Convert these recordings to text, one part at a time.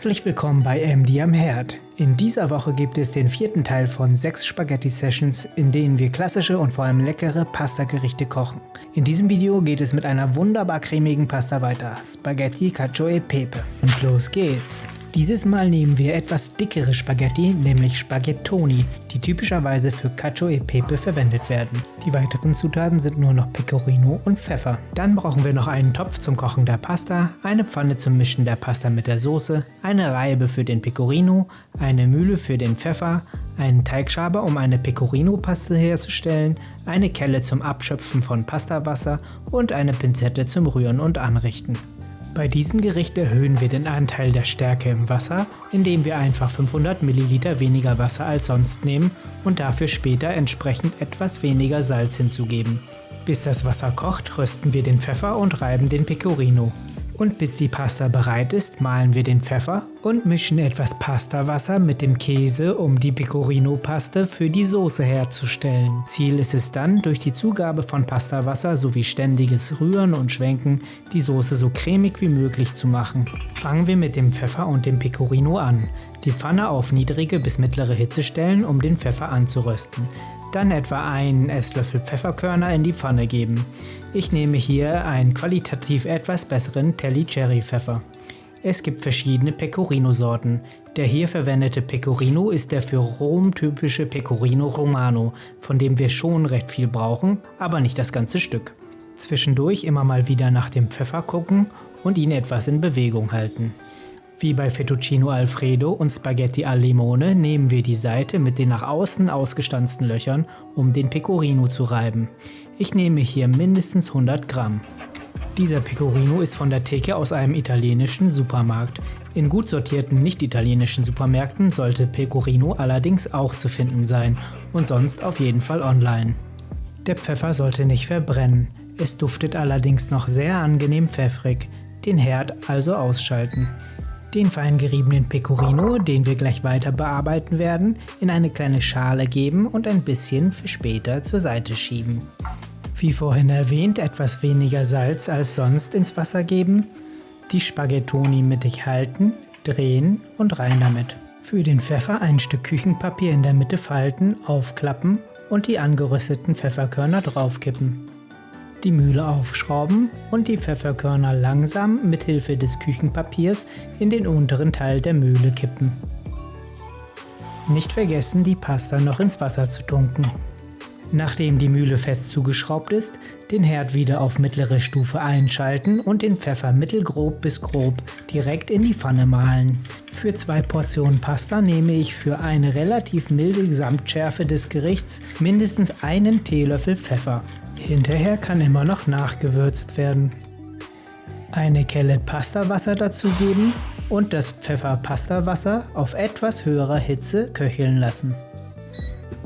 Herzlich willkommen bei MD am Herd. In dieser Woche gibt es den 4. Teil von 6 Spaghetti-Sessions, in denen wir klassische und vor allem leckere Pasta-Gerichte kochen. In diesem Video geht es mit einer wunderbar cremigen Pasta weiter, Spaghetti Cacio e Pepe. Und los geht's! Dieses Mal nehmen wir etwas dickere Spaghetti, nämlich Spaghettoni, die typischerweise für Cacio e Pepe verwendet werden. Die weiteren Zutaten sind nur noch Pecorino und Pfeffer. Dann brauchen wir noch einen Topf zum Kochen der Pasta, eine Pfanne zum Mischen der Pasta mit der Soße, eine Reibe für den Pecorino, eine Mühle für den Pfeffer, einen Teigschaber, um eine Pecorino-Paste herzustellen, eine Kelle zum Abschöpfen von Pastawasser und eine Pinzette zum Rühren und Anrichten. Bei diesem Gericht erhöhen wir den Anteil der Stärke im Wasser, indem wir einfach 500 ml weniger Wasser als sonst nehmen und dafür später entsprechend etwas weniger Salz hinzugeben. Bis das Wasser kocht, rösten wir den Pfeffer und reiben den Pecorino. Und bis die Pasta bereit ist, mahlen wir den Pfeffer und mischen etwas Pastawasser mit dem Käse, um die Pecorino-Paste für die Soße herzustellen. Ziel ist es dann, durch die Zugabe von Pastawasser sowie ständiges Rühren und Schwenken die Soße so cremig wie möglich zu machen. Fangen wir mit dem Pfeffer und dem Pecorino an. Die Pfanne auf niedrige bis mittlere Hitze stellen, um den Pfeffer anzurösten. Dann etwa einen Esslöffel Pfefferkörner in die Pfanne geben. Ich nehme hier einen qualitativ etwas besseren Telly Cherry Pfeffer. Es gibt verschiedene Pecorino-Sorten. Der hier verwendete Pecorino ist der für Rom typische Pecorino Romano, von dem wir schon recht viel brauchen, aber nicht das ganze Stück. Zwischendurch immer mal wieder nach dem Pfeffer gucken und ihn etwas in Bewegung halten. Wie bei Fettuccino Alfredo und Spaghetti al Limone nehmen wir die Seite mit den nach außen ausgestanzten Löchern, um den Pecorino zu reiben. Ich nehme hier mindestens 100 Gramm. Dieser Pecorino ist von der Theke aus einem italienischen Supermarkt. In gut sortierten nicht-italienischen Supermärkten sollte Pecorino allerdings auch zu finden sein und sonst auf jeden Fall online. Der Pfeffer sollte nicht verbrennen. Es duftet allerdings noch sehr angenehm pfeffrig. Den Herd also ausschalten. Den fein geriebenen Pecorino, den wir gleich weiter bearbeiten werden, in eine kleine Schale geben und ein bisschen für später zur Seite schieben. Wie vorhin erwähnt, etwas weniger Salz als sonst ins Wasser geben, die Spaghettoni mittig halten, drehen und rein damit. Für den Pfeffer ein Stück Küchenpapier in der Mitte falten, aufklappen und die angerösteten Pfefferkörner draufkippen. Die Mühle aufschrauben und die Pfefferkörner langsam mit Hilfe des Küchenpapiers in den unteren Teil der Mühle kippen. Nicht vergessen, die Pasta noch ins Wasser zu tunken. Nachdem die Mühle fest zugeschraubt ist, den Herd wieder auf mittlere Stufe einschalten und den Pfeffer mittelgrob bis grob direkt in die Pfanne mahlen. Für 2 Portionen Pasta nehme ich für eine relativ milde Gesamtschärfe des Gerichts mindestens einen Teelöffel Pfeffer. Hinterher kann immer noch nachgewürzt werden. Eine Kelle Pastawasser dazugeben und das Pfeffer-Pastawasser auf etwas höherer Hitze köcheln lassen.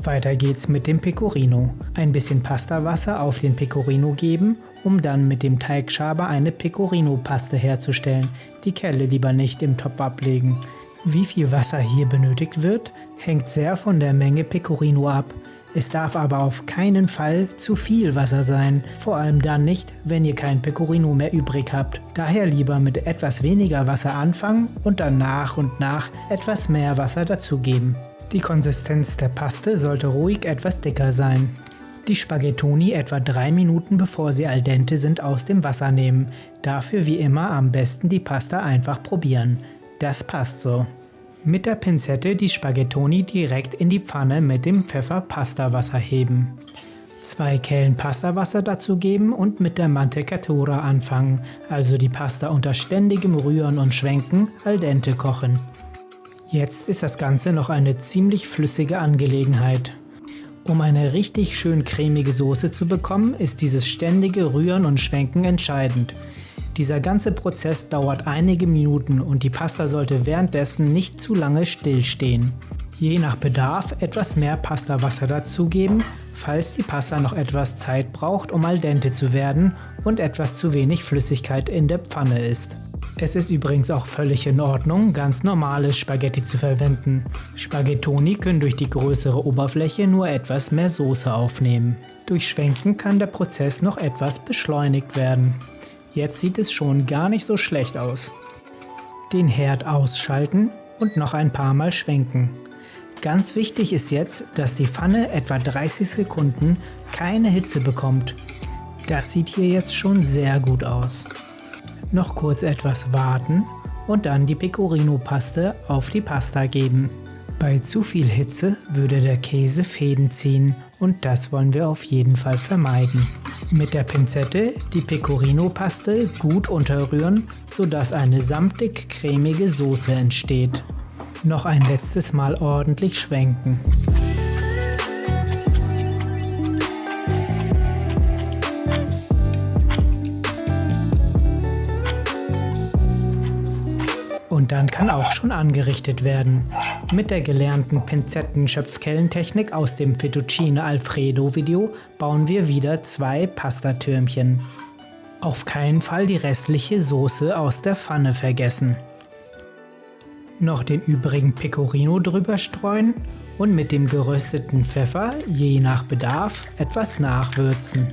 Weiter geht's mit dem Pecorino. Ein bisschen Pastawasser auf den Pecorino geben, um dann mit dem Teigschaber eine Pecorino-Paste herzustellen. Die Kelle lieber nicht im Topf ablegen. Wie viel Wasser hier benötigt wird, hängt sehr von der Menge Pecorino ab. Es darf aber auf keinen Fall zu viel Wasser sein, vor allem dann nicht, wenn ihr kein Pecorino mehr übrig habt. Daher lieber mit etwas weniger Wasser anfangen und dann nach und nach etwas mehr Wasser dazugeben. Die Konsistenz der Paste sollte ruhig etwas dicker sein. Die Spaghettoni etwa 3 Minuten bevor sie al dente sind aus dem Wasser nehmen. Dafür wie immer am besten die Pasta einfach probieren. Das passt so. Mit der Pinzette die Spaghettoni direkt in die Pfanne mit dem Pfeffer-Pastawasser heben. 2 Kellen Pastawasser dazugeben und mit der Mantecatura anfangen, also die Pasta unter ständigem Rühren und Schwenken al dente kochen. Jetzt ist das Ganze noch eine ziemlich flüssige Angelegenheit. Um eine richtig schön cremige Soße zu bekommen, ist dieses ständige Rühren und Schwenken entscheidend. Dieser ganze Prozess dauert einige Minuten und die Pasta sollte währenddessen nicht zu lange stillstehen. Je nach Bedarf etwas mehr Pastawasser dazugeben, falls die Pasta noch etwas Zeit braucht, um al dente zu werden und etwas zu wenig Flüssigkeit in der Pfanne ist. Es ist übrigens auch völlig in Ordnung, ganz normales Spaghetti zu verwenden. Spaghettoni können durch die größere Oberfläche nur etwas mehr Soße aufnehmen. Durch Schwenken kann der Prozess noch etwas beschleunigt werden. Jetzt sieht es schon gar nicht so schlecht aus. Den Herd ausschalten und noch ein paar Mal schwenken. Ganz wichtig ist jetzt, dass die Pfanne etwa 30 Sekunden keine Hitze bekommt. Das sieht hier jetzt schon sehr gut aus. Noch kurz etwas warten und dann die Pecorino-Paste auf die Pasta geben. Bei zu viel Hitze würde der Käse Fäden ziehen und das wollen wir auf jeden Fall vermeiden. Mit der Pinzette die Pecorino-Paste gut unterrühren, sodass eine samtig-cremige Soße entsteht. Noch ein letztes Mal ordentlich schwenken. Und dann kann auch schon angerichtet werden. Mit der gelernten Pinzetten-Schöpfkellentechnik aus dem Fettuccine Alfredo Video bauen wir wieder 2 Pastatürmchen. Auf keinen Fall die restliche Soße aus der Pfanne vergessen. Noch den übrigen Pecorino drüber streuen und mit dem gerösteten Pfeffer je nach Bedarf etwas nachwürzen.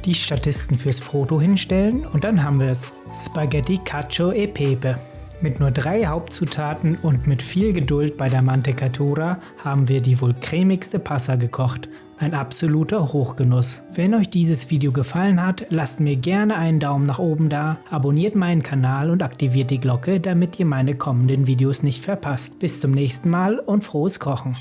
Die Statisten fürs Foto hinstellen und dann haben wir es. Spaghetti Cacio e Pepe. Mit nur 3 Hauptzutaten und mit viel Geduld bei der Mantecatura haben wir die wohl cremigste Pasta gekocht. Ein absoluter Hochgenuss. Wenn euch dieses Video gefallen hat, lasst mir gerne einen Daumen nach oben da, abonniert meinen Kanal und aktiviert die Glocke, damit ihr meine kommenden Videos nicht verpasst. Bis zum nächsten Mal und frohes Kochen!